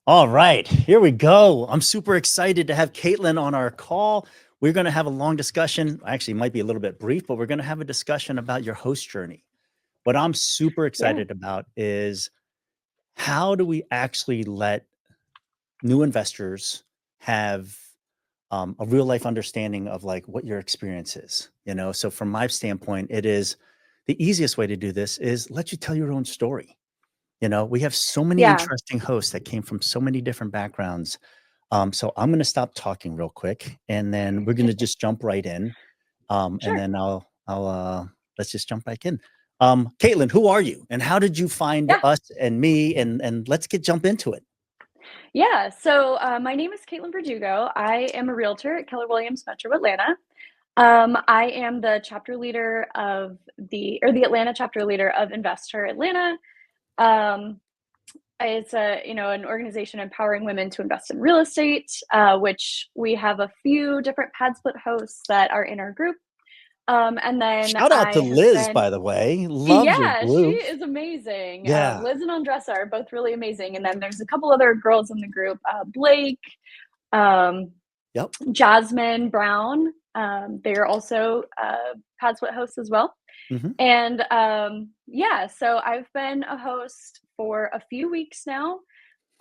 All right, here we go. I'm super excited to have Caitlin on our call. We're going to have a long discussion. Actually, it might be a little bit brief, but we're going to have a discussion about your host journey. What I'm super Yeah. excited about is how do we actually let new investors have a real life understanding of like what your experience is, So from my standpoint, it is the easiest way to do this is let you tell your own story. We have so many Yeah. interesting hosts that came from so many different backgrounds. So I'm going to stop talking real quick, and then we're going to just jump right in. And Sure. then let's just jump back in. Caitlin, who are you, and how did you find Yeah. us and me? And let's jump into it. Yeah. So my name is Caitlin Verdugo. I am a realtor at Keller Williams Metro Atlanta. I am the chapter leader of the Atlanta chapter leader of Investor Atlanta. Um, it's an organization empowering women to invest in real estate, which we have a few different PadSplit hosts that are in our group. And then Shout out to I have Liz, been by the way. Love your Yeah, she blue. is amazing. Yeah. Liz and Andressa are both really amazing. And then there's a couple other girls in the group, Blake, um, Yep. Jasmine Brown. They are also PadSplit hosts as well. Mm-hmm. And yeah, so I've been a host for a few weeks now.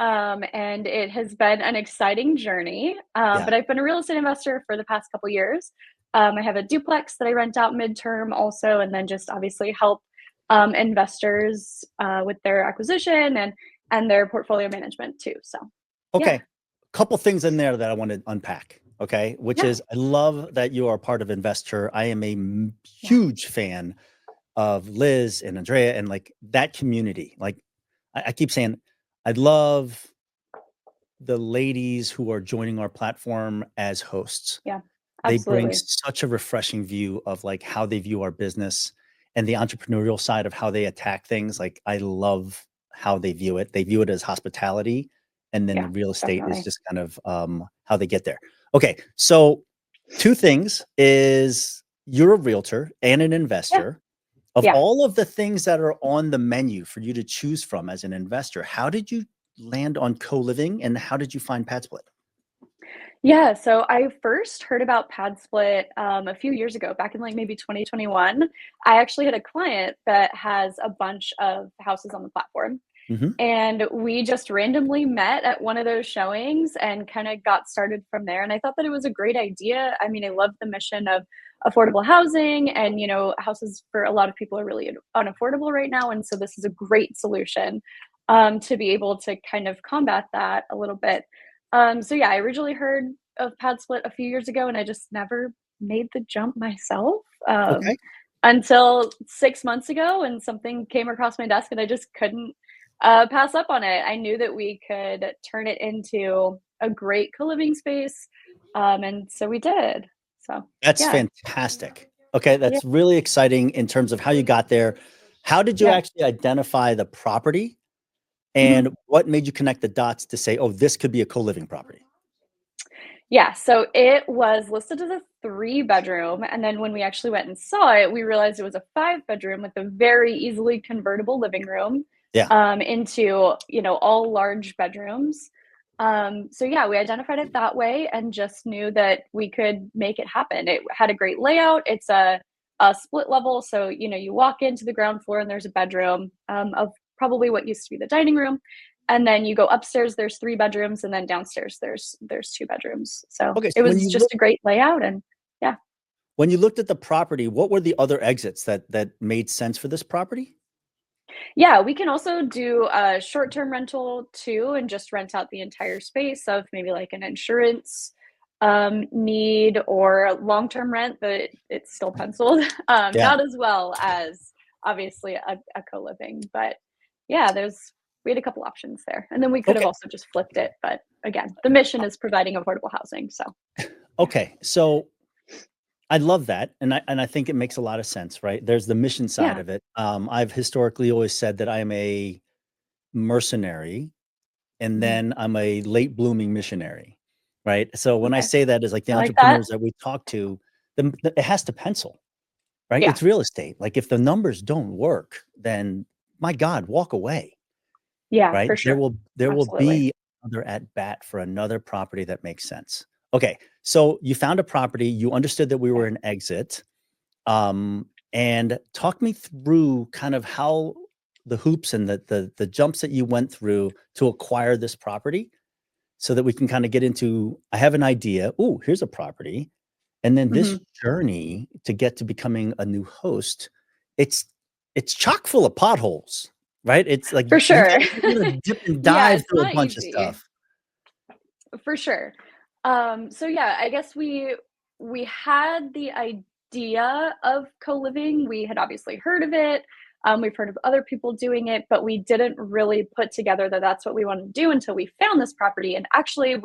And it has been an exciting journey. Yeah. But I've been a real estate investor for the past couple years. I have a duplex that I rent out midterm also, and then just obviously help investors with their acquisition and their portfolio management too. So yeah, Okay. Couple things in there that I want to unpack. Okay. Which yeah, is, I love that you are part of Investor. I am a yeah, huge fan of Liz and Andrea and like that community. Like I keep saying, I love the ladies who are joining our platform as hosts. yeah, They bring absolutely. such a refreshing view of like how they view our business and the entrepreneurial side of how they attack things. Like I love how they view it. They view it as hospitality, and then the Yeah, real estate is definitely. just kind of how they get there. Okay, so two things is you're a realtor and an Yeah, investor. Of yeah. all of the things that are on the menu for you to choose from as an investor, how did you land on co-living and how did you find PadSplit? Yeah, so I first heard about PadSplit a few years ago, back in like maybe 2021. I actually had a client that has a bunch of houses on the platform. Hmm. And we just randomly met at one of those showings and kind of got started from there. And I thought that it was a great idea. I mean, I love the mission of affordable housing, and, houses for a lot of people are really unaffordable right now. And so this is a great solution to be able to kind of combat that a little bit. So yeah, I originally heard of PadSplit a few years ago, and I just never made the jump myself Okay. until 6 months ago, and something came across my desk, and I just couldn't pass up on it. I knew that we could turn it into a great co-living space, and so we did. So That's yeah, fantastic. Okay, yeah, that's really exciting in terms of how you got there. How did you yeah. actually identify the property Mhm. and what made you connect the dots to say, oh, this could be a co-living property? Yeah, so it was listed as a 3 bedroom, and then when we actually went and saw it, we realized it was a 5 bedroom with a very easily convertible living room Yeah. into, all large bedrooms. So yeah, we identified it that way and just knew that we could make it happen. It had a great layout. It's a split level, so you walk into the ground floor and there's a bedroom of probably what used to be the dining room, and then you go upstairs, there's 3 bedrooms, and then downstairs there's 2 bedrooms. So Okay, it so was just a great layout. And yeah. when you looked at the property, what were the other exits that made sense for this property? Yeah, we can also do a short-term rental too, and just rent out the entire space of maybe like an insurance need, or long-term rent, but it's still penciled. Yeah. Not as well as obviously a co-living, but yeah, we had a couple options there. And then we could have Okay. also just flipped it, but again, the mission is providing affordable housing. So yeah. Okay. So I love that, and I think it makes a lot of sense, right? There's the mission side Yeah. of it. I've historically always said that I am a mercenary, and Mhm. then I'm a late blooming missionary, right? So when I Okay. say that is like the I like that. entrepreneurs that we talk to, it has to pencil, right? Yeah. It's real estate. Like if the numbers don't work, then my God, walk away, Yeah, right? for There sure. will there will Absolutely. be another at bat for another property that makes sense. Okay, so you found a property, you understood that we were Yeah. an exit, and talk me through kind of how the hoops and the jumps that you went through to acquire this property so that we can kind of get into, I have an idea. Oh, here's a property. And then this Mhm. journey to get to becoming a new host, it's it's chock full of potholes, right? It's like For sure. you gotta dip and Yeah, dive it's through a not bunch of easy. stuff. For sure. So yeah, I guess we had the idea of co-living. We had obviously heard of it. We've heard of other people doing it, but we didn't really put together that that's what we wanted to do until we found this property. And actually,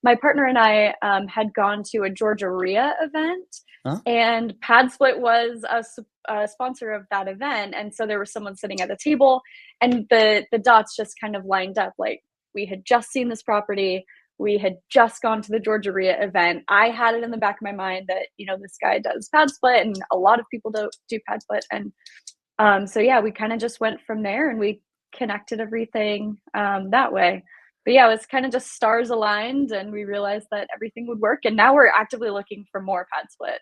my partner and I, had gone to a Georgia RIA event, Huh? and PadSplit was a sponsor of that event. And so there was someone sitting at the table, and the dots just kind of lined up. Like, we had just seen this property, we had just gone to the Georgia RIA event. I had it in the back of my mind that, this guy does PadSplit, and a lot of people do PadSplit. And so yeah, we kind of just went from there, and we connected everything that way. But yeah, it was kind of just stars aligned, and we realized that everything would work. And now we're actively looking for more PadSplit,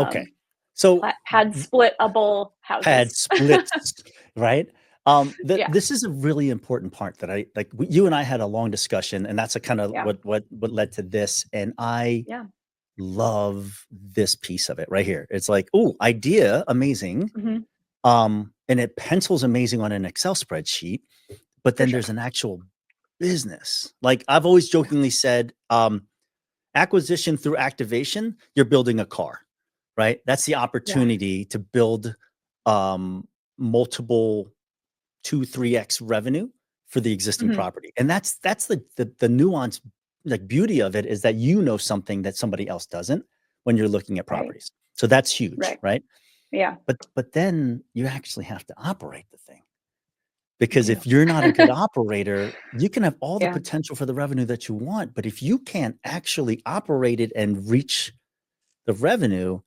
Okay. um, So PadSplitable pad houses. splits, right? Yeah, This is a really important part that I like. You and I had a long discussion, and that's a kind of yeah, what led to this. And I yeah. love this piece of it right here. It's like, oh, idea, amazing. Hmm. And it pencils amazing on an Excel spreadsheet, but For then sure. there's an actual business. Like I've always Yeah. jokingly said, acquisition through activation, you're building a car, right? That's the Yeah. opportunity to build multiple 2-3x revenue for the existing Hmm. property. And that's the nuance, like beauty of it is that you know something that somebody else doesn't when you're looking at Right. properties. So that's huge, Right. right? Yeah. But then you actually have to operate the thing. You Because do. if you're not a good operator, you can have all the Yeah. potential for the revenue that you want, but if you can't actually operate it and reach the revenue,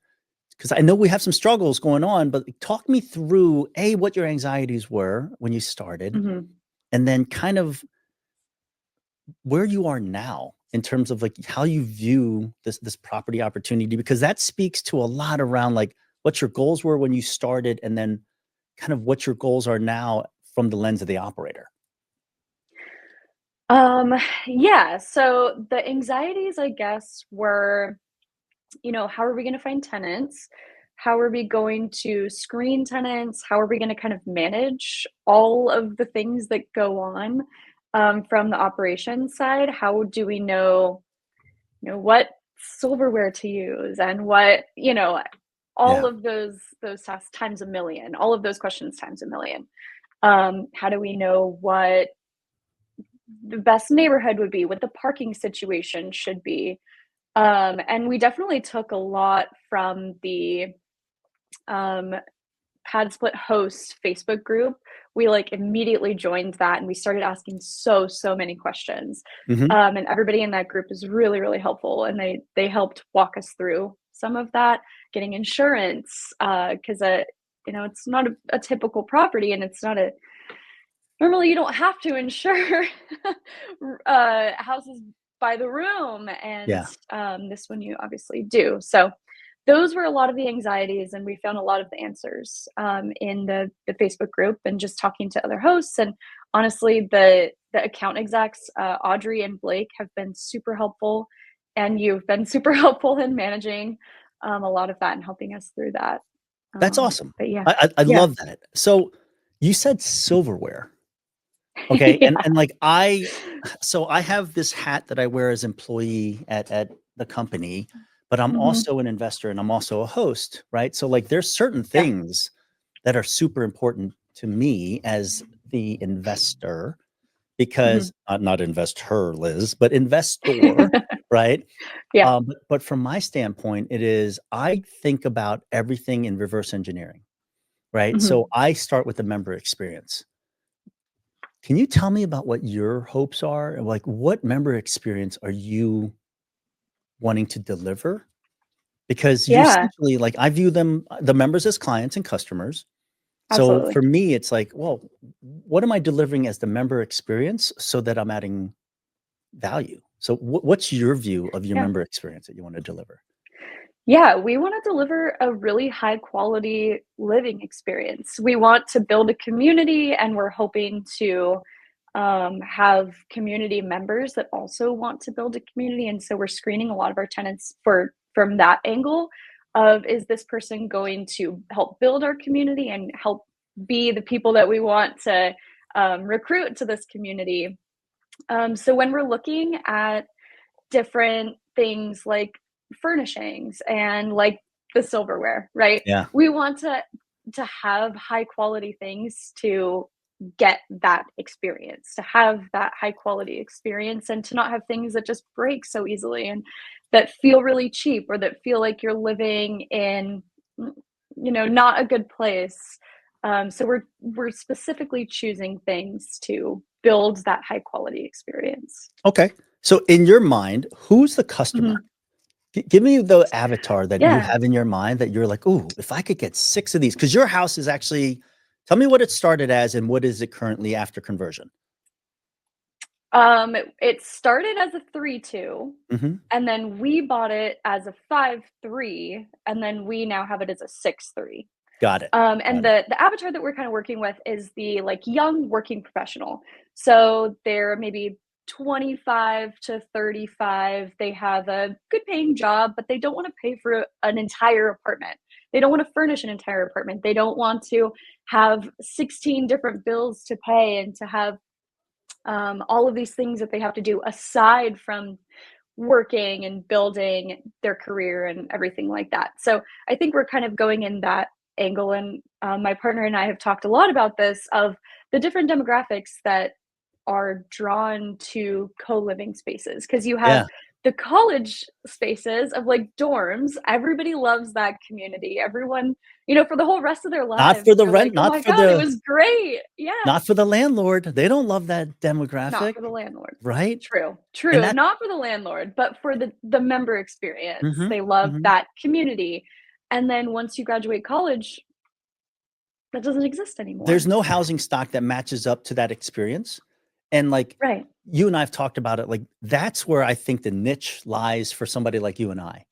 because I know we have some struggles going on, but talk me through A, what your anxieties were when you started, Hmm. and then kind of where you are now in terms of like how you view this property opportunity, because that speaks to a lot around like what your goals were when you started and then kind of what your goals are now from the lens of the operator. Um, yeah, so the anxieties, I guess, were, how are we going to find tenants? How are we going to screen tenants? How are we going to kind of manage all of the things that go on from the operations side? How do we know what silverware to use, and what, all Yeah. of those tasks times a million, all of those questions times a million. How do we know what the best neighborhood would be, what the parking situation should be? And we definitely took a lot from the um, PadSplit host Facebook group. We like immediately joined that, and we started asking so many questions. Hmm. And everybody in that group is really really helpful, and they helped walk us through some of that, getting insurance, because it's not a typical property, and it's not a normally you don't have to insure houses by the room, and Yeah. this one you obviously do. So those were a lot of the anxieties, and we found a lot of the answers in the Facebook group, and just talking to other hosts. And honestly, the account execs, Audrey and Blake, have been super helpful, and you've been super helpful in managing a lot of that and helping us through that. That's awesome. But yeah, I yeah, love that. So you said silverware. Okay. yeah. And like so I have this hat that I wear as employee at the company, but I'm Hmm. also an investor and I'm also a host, right? So like there's certain Yeah. things that are super important to me as the investor Hmm. because not investor, Liz, but investor, right? Yeah. But from my standpoint, it is I think about everything in reverse engineering, right? So Hmm. I start with the member experience. Can you tell me about what your hopes are? And like what member experience are you wanting to deliver? Because you're Yeah, essentially like I view them, the members as clients and customers. So absolutely. for me, it's like, well, what am I delivering as the member experience so that I'm adding value. So what's your view of your Yeah. member experience that you want to deliver? Yeah, we wanna deliver a really high quality living experience. We want to build a community, and we're hoping to, have community members that also want to build a community, and so we're screening a lot of our tenants for from that angle of, is this person going to help build our community and help be the people that we want to, recruit to this community? So when we're looking at different things like furnishings and like the silverware, right? Yeah. We want to have high quality things to get that experience, to have that high quality experience and to not have things that just break so easily and that feel really cheap or that feel like you're living in not a good place. So we're specifically choosing things to build that high quality experience. Okay. So in your mind, who's the customer? Mhm. Give me the avatar that you Yeah. have in your mind that you're like, "Ooh, if I could get 6 of these," because your house is actually, tell me what it started as and what is it currently after conversion? It started as a 3-2, Mhm. and then we bought it as a 5-3, and then we now have it as a 6-3. Got it. And Got it. the avatar that we're kind of working with is the like young working professional. So they're maybe 25 to 35. They have a good paying job, but they don't want to pay for an entire apartment. They don't want to furnish an entire apartment. They don't want to have 16 different bills to pay and to have all of these things that they have to do aside from working and building their career and everything like that. So I think we're kind of going in that angle. And my partner and I have talked a lot about this of the different demographics that are drawn to co-living spaces because you have Yeah. the college spaces of like dorms. Everybody loves that community. Everyone, for the whole rest of their Not lives, for the they're like, rent, oh not my for God, it the was great. Yeah. not for the landlord. They don't love that Not demographic, for the landlord. right? True, And true, that not for the landlord, but for the member experience. Mhm. They love Mhm. that community, and then once you graduate college, that doesn't exist There's anymore. no housing stock that matches up to that experience, and, like, Right. you and I have talked about it, like, that's where I think the niche lies for somebody like you and I,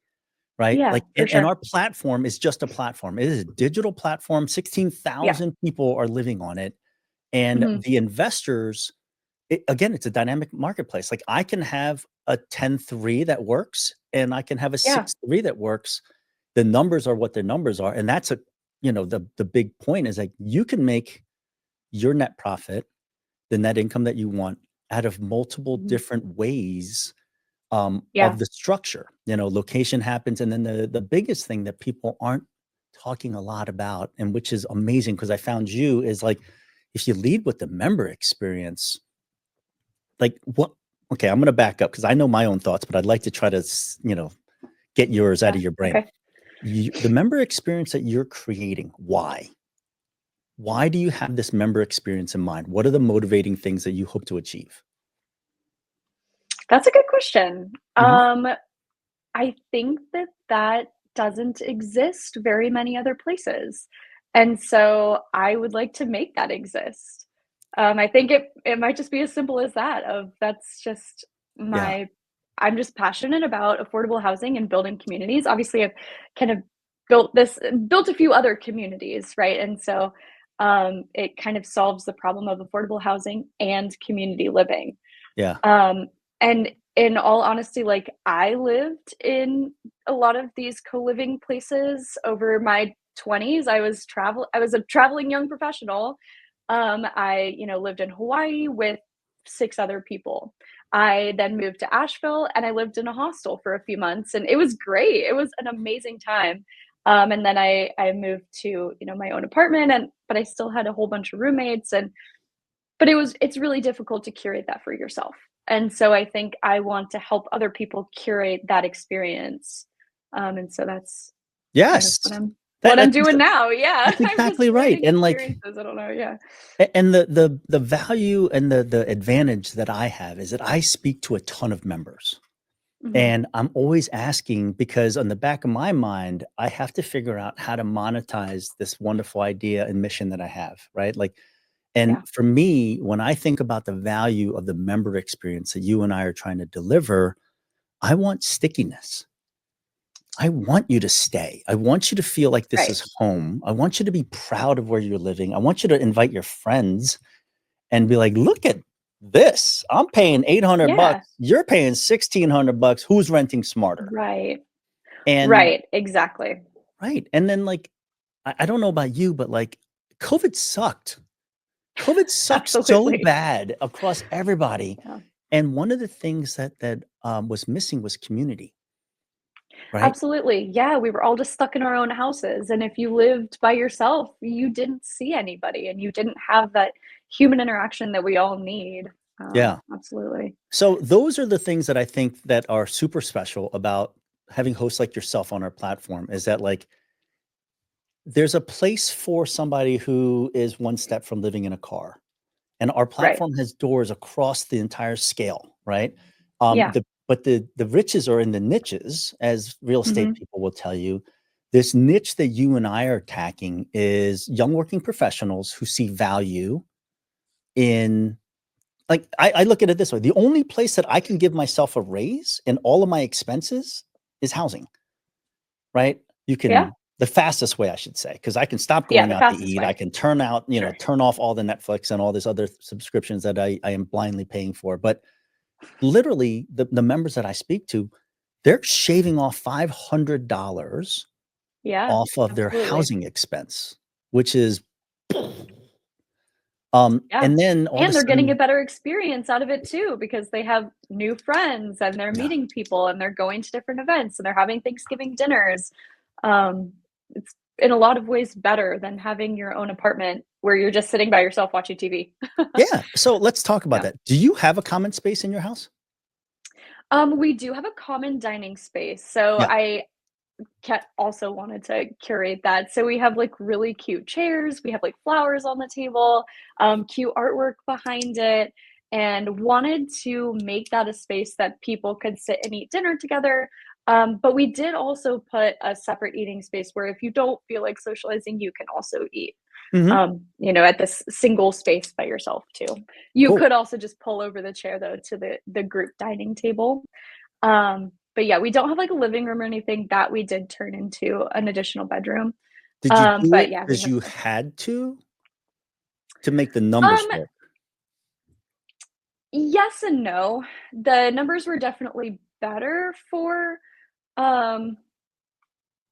right? Yeah, Like, for and sure. our platform is just a platform. It is a digital platform, Yeah. 16,000 people are living on it, and Mhm. the investors again, it's a dynamic marketplace. Like, I can have a 10-3 that works, and I can have a Yeah. 6-3 that works. The numbers are what the numbers are, and that's the big point is, like, you can make your net profit, the net income that you want, out of multiple Mhm. different ways, Yeah. of the structure. Location happens, and then the biggest thing that people aren't talking a lot about, and which is amazing because I found you, is, like, if you lead with the member experience, like, what okay, I'm gonna back up because I know my own thoughts, but I'd like to try to get yours out Yeah. of your brain. Okay. The member experience that you're creating, why? Why do you have this member experience in mind? What are the motivating things that you hope to achieve? That's a good question. Mhm. I think that that doesn't exist very many other places, and so I would like to make that exist. I think it might just be as simple as that, of that's just Yeah. my I'm just passionate about affordable housing and building communities. Obviously, I've kind of built a few other communities, right? And so, it kind of solves the problem of affordable housing and community living. Yeah. And in all honesty, like, I lived in a lot of these co-living places over my 20s. I was a traveling young professional. I lived in Hawaii with 6 other people. I then moved to Asheville, and I lived in a hostel for a few months, and it was great. It was an amazing time. And then I moved to, my own apartment, but I still had a whole bunch of roommates, but it's really difficult to curate that for yourself. And so I think I want to help other people curate that experience. And so that's kind of Yes. what I'm That's doing now. Yeah. that's I'm just exactly right, creating and, like, experiences. I don't know. Yeah. and the value and the advantage that I have is that I speak to a ton of members. Mhm. And I'm always asking because on the back of my mind, I have to figure out how to monetize this wonderful idea and mission that I have, right? Like, And Yeah. for me, when I think about the value of the member experience that you and I are trying to deliver, I want stickiness. I want you to stay. I want you to feel like this Right. is home. I want you to be proud of where you're living. I want you to invite your friends and be like, "Look at this. I'm paying 800 Yeah. bucks. You're paying 1,600 bucks. Who's renting smarter?" Right. And Right. Exactly. right. And then like I don't know about you, but like COVID sucked. COVID sucks so Absolutely. bad across everybody. Yeah. And one of the things that was missing was community, right? Absolutely. Yeah, we were all just stuck in our own houses, and if you lived by yourself, you didn't see anybody, and you didn't have that human interaction that we all need. Yeah. Absolutely. So those are the things that I think that are super special about having hosts like yourself on our platform is that like there's a place for somebody who is one step from living in a car. And our Right. platform has doors across the entire scale, right? Yeah. The riches are in the niches, as real estate Mhm. people will tell you. This niche that you and I are attacking is young working professionals who see value in like I look at it this way. The only place that I can give myself a raise in all of my expenses is housing, right? You Yeah. can the fastest way I should say, because I can stop Yeah, going the out to fastest eat. I way. can turn out, Sure. turn off all the Netflix and all this other subscriptions that I am blindly paying for. But literally the members that I speak to, they're shaving off $500 Yeah, off of their absolutely. housing expense, which is Yeah. and then all of a And they're getting a sudden, better experience out of it too because they have new friends and they're yeah. meeting people and they're going to different events and they're having Thanksgiving dinners. It's in a lot of ways better than having your own apartment where you're just sitting by yourself watching TV. Yeah. So let's talk about Yeah. that. Do you have a common space in your house? We do have a common dining space. So Yeah. I also wanted to curate that. So we have like really cute chairs, we have like flowers on the table, cute artwork behind it, and wanted to make that a space that people could sit and eat dinner together. But we did also put a separate eating space where if you don't feel like socializing, you can also eat. Mhm. At this single space by yourself too. You Cool. could also just pull over the chair though to the group dining table. But yeah, we don't have like a living room or anything that we did turn into an additional bedroom. Did you do But it yeah, we because have you this. had to make the numbers Um, work? yes and no. The numbers were definitely um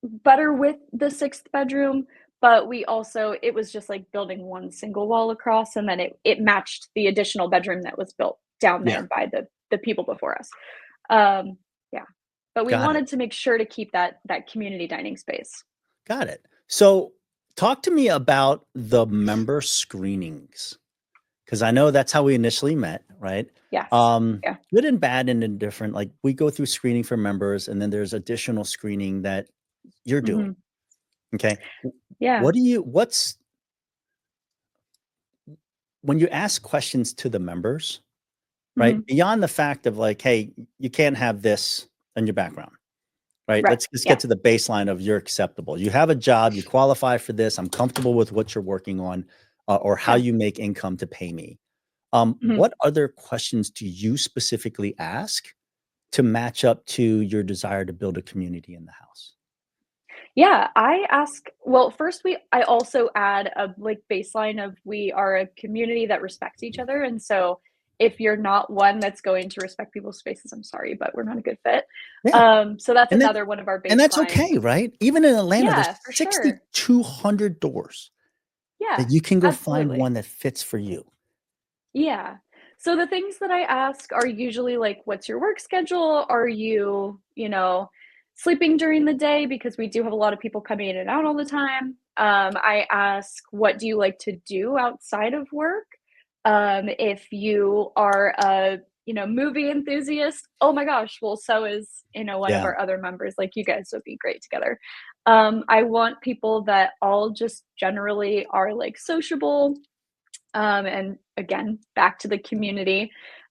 better with the sixth bedroom, but we also it was just like building one single wall across and then it matched the additional bedroom that was built down Yeah. there by the people before us. Um, yeah. But we Got it. wanted to make sure to keep that community dining space. Got it. So talk to me about the member screenings. 'Cause I know that's how we initially met, right? Yes. Yeah. Good and bad and indifferent, like, we go through screening for members, and then there's additional screening that you're doing, Mhm. okay? W Yeah. what do you what's when you ask questions to the members, right, Mhm. beyond the fact of like, "Hey, you can't have this in your background," right? Right. Let's just get Yeah. to the baseline of you're acceptable. You have a job, you qualify for this, I'm comfortable with what you're working on, or how Yeah. you make income to pay me. Mhm. What other questions do you specifically ask to match up to your desire to build a community in the house? Yeah, first I also add a, like, baseline of we are a community that respects each other, and so if you're not one that's going to respect people's spaces, I'm sorry, but we're not a good fit. Yeah, So that's and that another one of our and that's baseline. okay, right? Even in Atlanta, there's Yeah, for sure. 6,200 doors Yeah, that you can go find absolutely. one that fits for you. Yeah. So the things that I ask are usually like, what's your work schedule? Are you, sleeping during the day? Because we do have a lot of people coming in and out all the time. I ask, what do you like to do outside of work? If you are a, movie enthusiast, oh my gosh, well, so is, one of Yeah, our other members. Like you guys would be great together. I want people that all just generally are like sociable, and again, back to the community.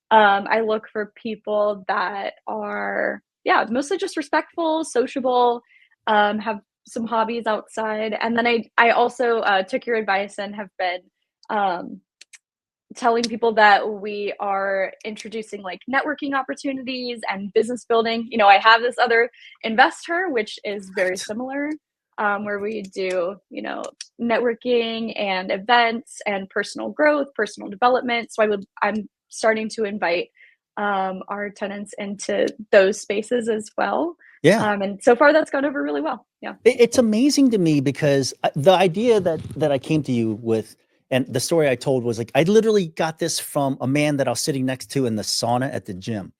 I look for people that are, yeah, mostly just respectful, sociable, have some hobbies outside. And then I also took your advice and have been telling people that we are introducing like networking opportunities and business building. You know, I have this other investor, which is very Right. similar, where we do, you know, networking and events and personal growth, personal development. So I'm starting to invite our tenants into those spaces as well. Yeah. And so far, that's gone over really well. Yeah. It's amazing to me because the idea that I came to you with, and the story I told was like, I literally got this from a man that I was sitting next to in the sauna at the gym.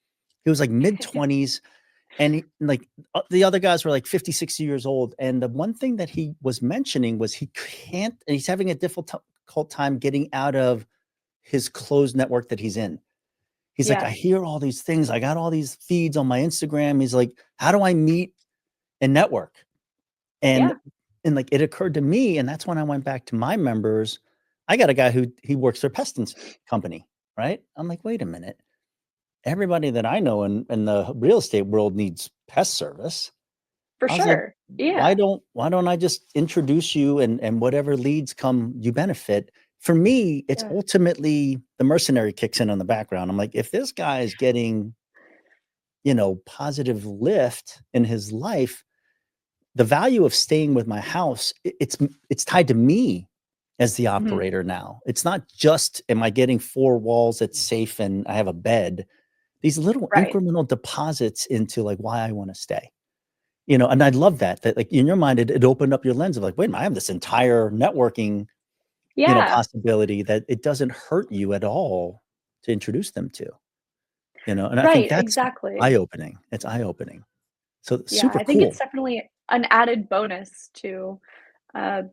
He was like mid-20s, and the other guys were like 50, 60 years old. And the one thing that he was mentioning was he can't, and he's having a difficult time getting out of his closed network that he's in. He's like, Yeah. I hear all these things. I got all these feeds on my Instagram. He's like, how do I meet and network? And Yeah. like it occurred to me, and that's when I went back to my members. I got a guy who he works for a pest company, right? I'm like, wait a minute. Everybody that I know in the real estate world needs pest service. For I was like, sure. Yeah. why don't I just introduce you, and whatever leads come, you benefit. For me, it's Yeah. ultimately the mercenary kicks in on the background. I'm like, if this guy is getting, positive lift in his life, the value of staying with my house, it's tied to me as the Mhm. operator now. It's not just, am I getting four walls that's safe and I have a bed? These little Right. incremental deposits into like why I want to stay. And I love that like in your mind, it opened up your lens of like, wait a minute, I have this entire networking, Yeah. possibility that it doesn't hurt you at all to introduce them to, and I think Right, that's exactly. eye-opening. It's eye-opening. So Yeah, super I think it's cool. definitely an added bonus to, uh,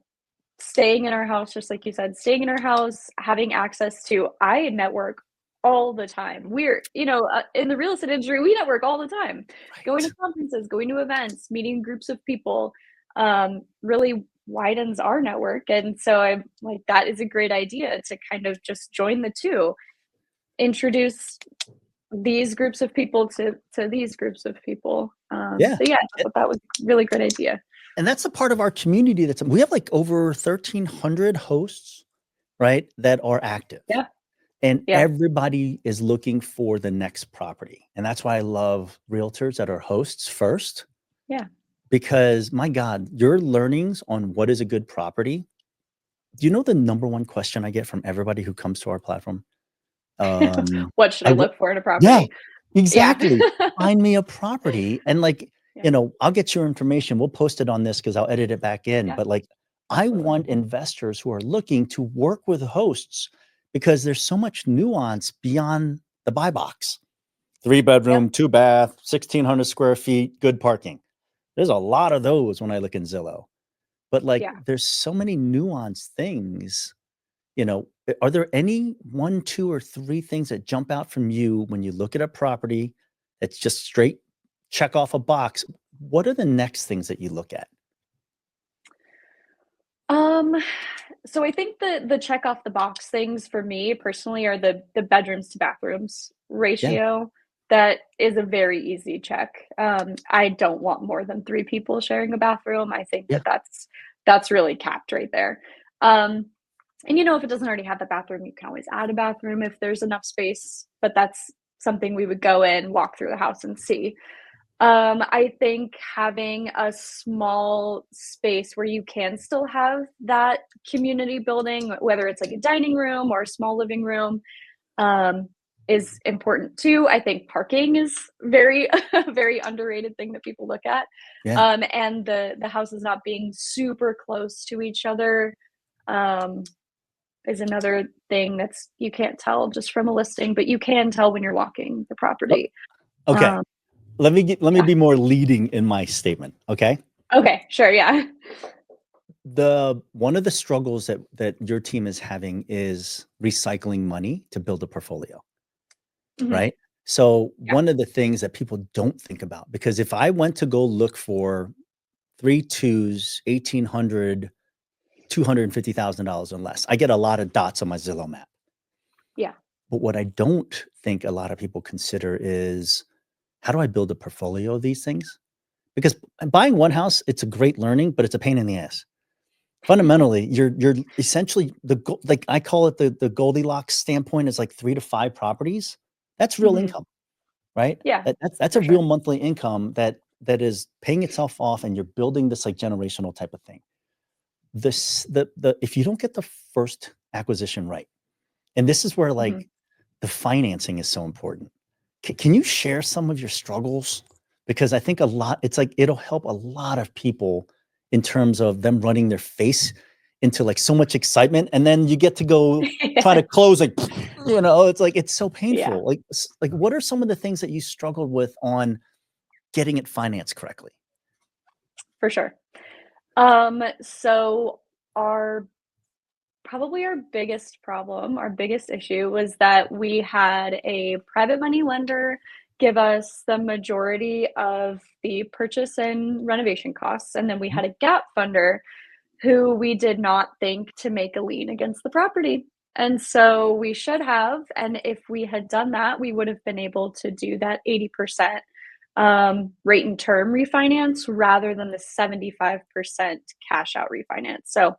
staying in our house, just like you said, staying in our house, having access to I network all the time. In the real estate industry, we network all the time. Going to Right. conferences, going to events, meeting groups of people, really widens our network, and so I'm like, that is a great idea to kind of just join the 2. Introduce these groups of people to these groups of people. Yeah. So yeah, I thought that was a really great idea. And that's a part of our community we have like over 1,300 hosts, right, that are active. Yeah, And yeah, everybody is looking for the next property. And that's why I love realtors that are hosts first, yeah. because my God, your learnings on what is a good property. Do you know the number one question I get from everybody who comes to our platform? Um, What should I I w- look for in a yeah, property? Yeah. exactly. Find me a property. And like, Yeah, I'll get your information. We'll post it on this because I'll edit it back in. yeah, But like, I absolutely. want investors who are looking to work with hosts because there's so much nuance beyond the buy box. Three Yep, bedroom, two bath, 1,600 square feet, good parking. There's a lot of those when I look in Zillow. But like, yeah. there's so many nuanced things. Are there any one, two, or three things that jump out from you when you look at a property that's just straight check off a box? What are the next things that you look at? Um, so I think the check off the box things for me personally are the bedrooms to bathrooms Yeah, ratio. That is a very easy check. I don't want more than 3 people sharing a bathroom. I think yeah, that's really capped right there. And if it doesn't already have the bathroom, you can always add a bathroom if there's enough space, but that's something we would go in, walk through the house and see. I think having a small space where you can still have that community building, whether it's like a dining room or a small living room, um, is important too. I think parking is very very underrated thing that people look at. yeah. And the houses not being super close to each other, um, is another thing that's you can't tell just from a listing, but you can tell when you're walking the O- property. Okay, Um, let me yeah. be more leading in my statement. Okay, Okay, sure, yeah. the one of the struggles that your team is having is recycling money to build a portfolio, Mhm. right? So Yeah, one of the things that people don't think about, because if I went to go look for three twos, 1,800, $250,000 or less. I get a lot of dots on my Zillow map. yeah, But what I don't think a lot of people consider is, how do I build a portfolio of these things? Because buying one house, it's a great learning, but it's a pain in the ass. fundamentally, you're essentially like I call it the Goldilocks standpoint is like 3 to 5 properties. That's real Mhm. income, right? Yeah, That's for a real sure. monthly income that is paying itself off, and you're building this like generational type of thing. This the if you don't get the first acquisition right, and this is where Mhm. like the financing is so important. Can you share some of your struggles? Because I think a lot, it's like it'll help a lot of people in terms of them running their face into like so much excitement, and then you get to go try to close like, it's like it's so Yeah, painful. Like what are some of the things that you struggled with on getting it financed correctly? for sure. So our probably our biggest problem, our biggest issue was that we had a private money lender give us the majority of the purchase and renovation costs, and then we Mhm. had a gap funder who we did not think to make a lien against the property. And so we should have, and if we had done that, we would have been able to do that 80% rate and term refinance rather than the 75% cash out refinance. So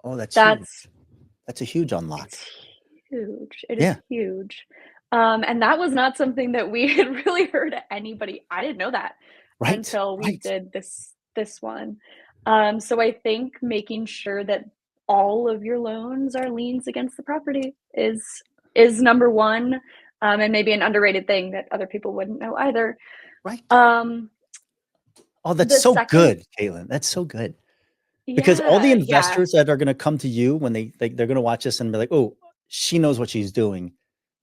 Oh, that's that's huge. That's a huge unlock. it's huge. It is Yeah. huge. And that was not something that we had really heard anybody. I didn't know that Right. until we Right. did this one. So I think making sure that all of your loans are liens against the property is number one, and maybe an underrated thing that other people wouldn't know either. Right. Um, Oh, that's the so second, good, Caitlin. That's so good. Because all the yeah, yeah, investors that are gonna come to you when they're gonna watch this and be like, "Oh, she knows what she's doing."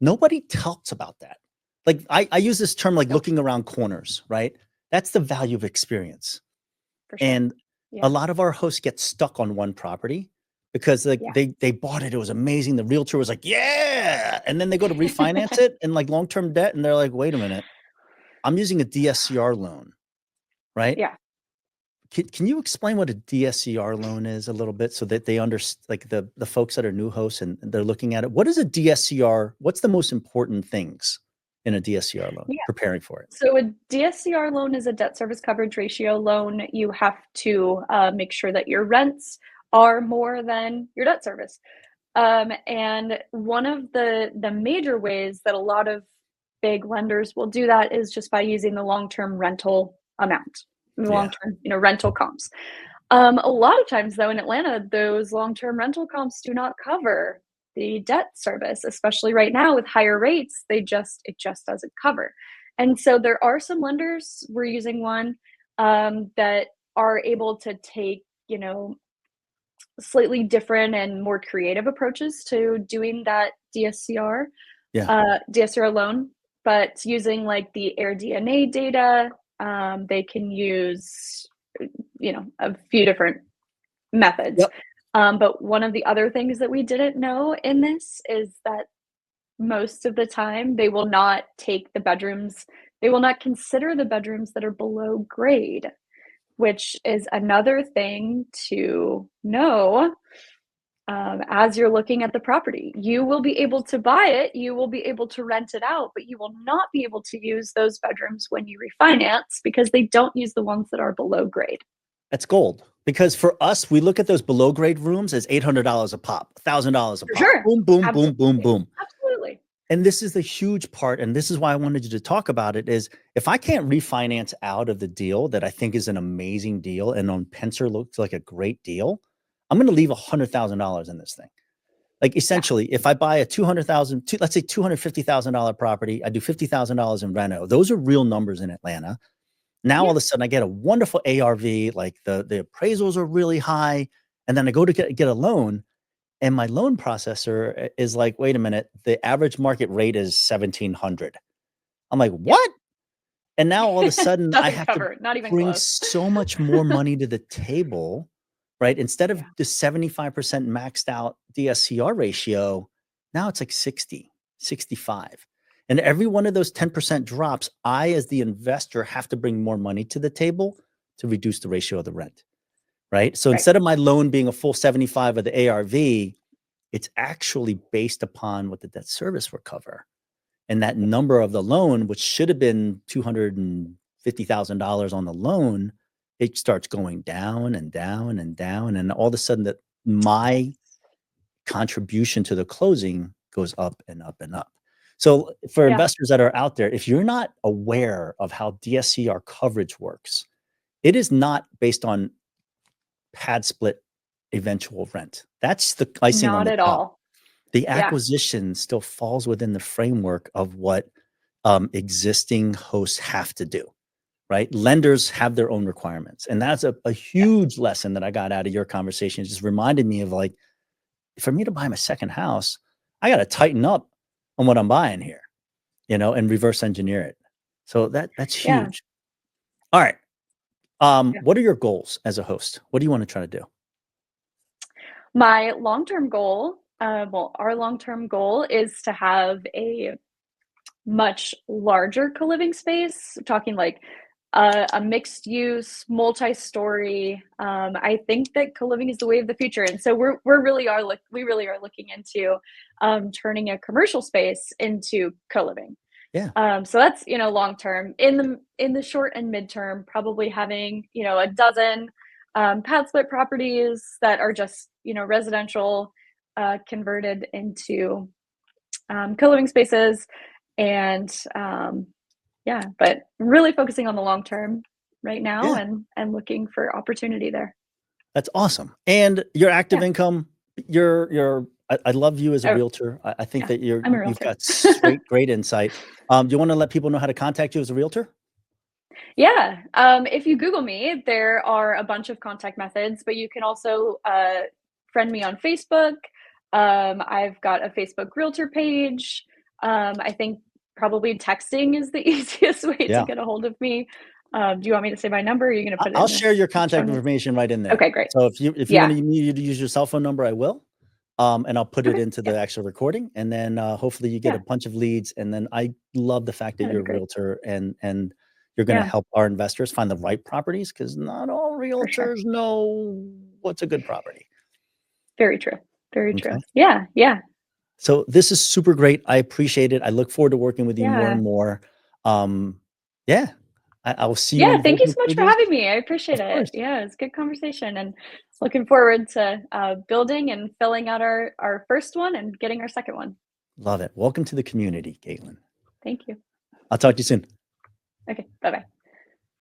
Nobody talks about that. Like, I use this term like no, looking around corners, right? That's the value of experience. for sure, And a yeah, lot of our hosts get stuck on one property because like yeah. they bought it, it was amazing. The realtor was like, "Yeah." And then they go to refinance it in like long-term debt and they're like, "Wait a minute. I'm using a DSCR loan," right? Yeah. Can you explain what a DSCR loan is a little bit so that they understand, like the folks that are new hosts and they're looking at it? What is a DSCR? What's the most important things in a DSCR loan? Yeah. Preparing for it. So a DSCR loan is a debt service coverage ratio loan. You have to make sure that your rents are more than your debt service. And one of the major ways that a lot of big lenders will do that is just by using the long-term rental amount, Yeah. long-term, rental comps. A lot of times, though, in Atlanta, those long-term rental comps do not cover the debt service, especially right now with higher rates. It just doesn't cover. And so there are some lenders, we're using one that are able to take, slightly different and more creative approaches to doing that Yeah. DSCR loan, but using like the AirDNA data, they can use, a few different methods. Yep. But one of the other things that we didn't know in this is that most of the time they will not consider the bedrooms that are below grade, which is another thing to know as you're looking at the property. You will be able to buy it, you will be able to rent it out, but you will not be able to use those bedrooms when you refinance because they don't use the ones that are below grade. That's gold. Because for us, we look at those below grade rooms as $800 a pop, $1,000 a For pop. sure. Boom, boom, boom, boom, Absolutely. boom. Absolutely. And this is the huge part, and this is why I wanted you to talk about it, is if I can't refinance out of the deal that I think is an amazing deal and on Pencer looks like a great deal, I'm gonna leave $100,000 in this thing. Like, Yeah. essentially, if I buy a 200,000, let's say $250,000 property, I do $50,000 in reno. Those are real numbers in Atlanta. Now all Yeah. of a sudden I get a wonderful ARV, like the appraisals are really high, and then I go to get a loan, and my loan processor is like, "Wait a minute, the average market rate is 1,700." I'm like, Yep. "What?" And now all of a sudden I Doesn't have to cover it, not even bring close. so much more money to the table, right? Instead of Yeah. the 75% maxed out DSCR ratio, now it's like 60, 65. And every one of those 10% drops, I, as the investor, have to bring more money to the table to reduce the ratio of the rent, right? So Right. instead of my loan being a full 75 of the ARV, it's actually based upon what the debt service will cover. And that number of the loan, which should have been $250,000 on the loan, it starts going down and down and down, and all of a sudden that my contribution to the closing goes up and up and up. So for Yeah. investors that are out there, if you're not aware of how DSCR coverage works, it is not based on PadSplit eventual rent. That's the icing on Not the at top. all. The Yeah. acquisition still falls within the framework of what existing hosts have to do, right? Lenders have their own requirements. And that's a Yes. huge lesson that I got out of your conversation. It just reminded me of like, for me to buy my second house, I got to tighten up on what I'm buying here, and reverse engineer it. So that's Yeah. huge. All right. Yeah. What are your goals as a host? What do you want to try to do? My long-term goal, well, our long-term goal is to have a much larger co-living space, talking like a mixed use, multi-story. I think that co-living is the way of the future, and so we really are looking into turning a commercial space into co-living. Yeah. So that's long term. In the short and midterm, probably having a dozen PadSplit properties that are just residential converted into co-living spaces, and yeah, but really focusing on the long term right now, Yeah. and looking for opportunity there. That's awesome. And your active Yeah. income, I love you as a Oh, realtor. I think yeah. that I'm a you've realtor. got great insight. Do you want to let people know how to contact you as a realtor? Yeah. If you Google me, there are a bunch of contact methods, but you can also friend me on Facebook. I've got a Facebook realtor page. I think probably texting is the easiest way to Yeah. get a hold of me. Do you want me to say my number? Or are you going to put it I'll in the share your show contact notes? information right in there. Okay, great. So if you want Yeah. me to use your cell phone number, I will. And I'll put it Okay. into Yeah. the actual recording, and then hopefully you get a Yeah. bunch of leads. And then I love the fact that That'd you're be a great. realtor and you're going to Yeah, help our investors find the right properties because not all for sure. realtors know what's a good property. Very true. Very true. Okay. Yeah. Yeah. So this is super great. I appreciate it. I look forward to working with you more Yeah. and more. Um, yeah, I will see you on Yeah, the thank you so Facebook much for pages. having me. I appreciate Of it. course. Yeah, it's a good conversation, and looking forward to building and filling out our first one and getting our second one. Love it. Welcome to the community, Caitlin. Thank you. I'll talk to you soon. Okay, bye bye.